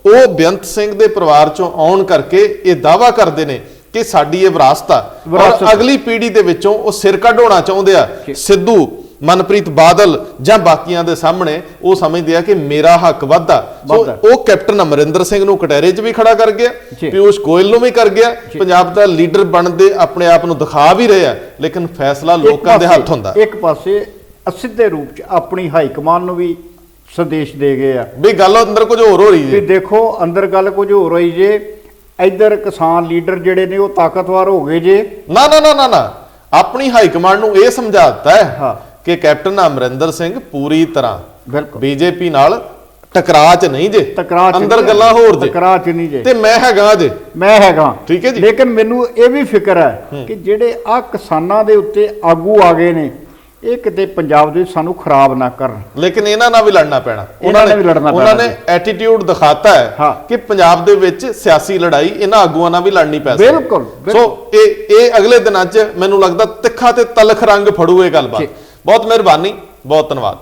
ਉਹ ਬੇਅੰਤ ਸਿੰਘ ਦੇ ਪਰਿਵਾਰ ਚੋਂ ਆਉਣ ਕਰਕੇ ਇਹ ਦਾਅਵਾ ਕਰਦੇ ਨੇ ਕਿ ਸਾਡੀ ਇਹ ਵਿਰਾਸਤ ਆ, ਔਰ ਅਗਲੀ ਪੀੜ੍ਹੀ ਦੇ ਵਿੱਚੋਂ ਉਹ ਸਿਰ ਕਢਾਉਣਾ ਚਾਹੁੰਦੇ ਆ। ਸਿੱਧੂ, ਮਨਪ੍ਰੀਤ ਬਾਦਲ ਜਾਂ ਬਾਕੀਆਂ ਦੇ ਸਾਹਮਣੇ ਉਹ ਸਮਝਦੇ ਆ ਕਿ ਮੇਰਾ ਹੱਕ ਵੱਧਦਾ। ਸੋ ਉਹ ਕੈਪਟਨ ਅਮਰਿੰਦਰ ਸਿੰਘ ਨੂੰ ਕਟਹਿਰੇ 'ਚ ਵੀ ਖੜਾ ਕਰ ਗਿਆ, ਪਿਊਸ਼ ਗੋਇਲ ਨੂੰ ਵੀ ਕਰ ਗਿਆ, ਪੰਜਾਬ ਦਾ ਲੀਡਰ ਬਣਨ ਦੇ ਆਪਣੇ ਆਪ ਨੂੰ ਦਿਖਾ ਵੀ ਰਹੇ ਆ। ਲੇਕਿਨ ਫੈਸਲਾ ਲੋਕਾਂ ਦੇ ਹੱਥ ਹੁੰਦਾ। ਇੱਕ ਪਾਸੇ ਅਸਿੱਧੇ ਰੂਪ 'ਚ ਆਪਣੀ ਹਾਈ ਕਮਾਨ ਨੂੰ ਵੀ ਸੰਦੇਸ਼ ਦੇ ਗਏ ਆ ਵੀ ਗੱਲ ਅੰਦਰ ਕੁਝ ਹੋਰ ਹੋ ਰਹੀ ਜੀ। ਦੇਖੋ ਅੰਦਰ ਗੱਲ ਕੁਝ ਹੋਰ ਹੋਈ ਜੇ, ਇੱਧਰ ਕਿਸਾਨ ਲੀਡਰ ਜਿਹੜੇ ਨੇ ਉਹ ਤਾਕਤਵਰ ਹੋ ਗਏ ਜੇ। ਨਾ ਨਾ ਨਾ ਨਾ ਆਪਣੀ ਹਾਈ ਕਮਾਂਡ ਨੂੰ ਇਹ ਸਮਝਾ ਦਿੱਤਾ ਹੈ ਕਿ ਕੈਪਟਨ ਅਮਰਿੰਦਰ ਸਿੰਘ ਪੂਰੀ ਤਰ੍ਹਾਂ ਬਿਲਕੁਲ ਬੀਜੇਪੀ ਨਾਲ ਟਕਰਾਅ 'ਚ ਨਹੀਂ ਜੇ, ਟਕਰਾਅ ਅੰਦਰ ਗੱਲਾਂ ਹੋਰ ਜੇ, ਟਕਰਾਅ 'ਚ ਨਹੀਂ ਜੇ, ਤੇ ਮੈਂ ਹੈਗਾ ਜੇ, ਮੈਂ ਹੈਗਾ। ਠੀਕ ਹੈ ਜੀ। ਲੇਕਿਨ ਮੈਨੂੰ ਇਹ ਵੀ ਫਿਕਰ ਹੈ ਕਿ ਜਿਹੜੇ ਆ ਕਿਸਾਨਾਂ ਦੇ ਉੱਤੇ ਆਗੂ ਆ ਗਏ ਨੇ, ਇਹ ਕਿਤੇ ਪੰਜਾਬ ਦੇ ਸਾਨੂੰ ਖਰਾਬ ਨਾ ਕਰਨ। ਲੇਕਿਨ ਇਹਨਾਂ ਨਾਲ ਵੀ ਲੜਨਾ ਪੈਣਾ। ਉਹਨਾਂ ਨੇ ਐਟੀਟਿਊਡ ਦਿਖਾਤਾ ਹੈ ਕਿ ਪੰਜਾਬ ਦੇ ਵਿੱਚ ਸਿਆਸੀ ਲੜਾਈ ਇਹਨਾਂ ਆਗੂਆਂ ਨਾਲ ਵੀ ਲੜਨੀ ਪੈ ਸਕਦੀ। ਬਿਲਕੁਲ। ਸੋ ਇਹ ਅਗਲੇ ਦਿਨਾਂ 'ਚ ਮੈਨੂੰ ਲੱਗਦਾ ਤਿੱਖਾ ਤੇ ਤਲਖ ਰੰਗ ਫੜੂ ਇਹ ਗੱਲਬਾਤ। ਬਹੁਤ ਮਿਹਰਬਾਨੀ, ਬਹੁਤ ਧੰਨਵਾਦ।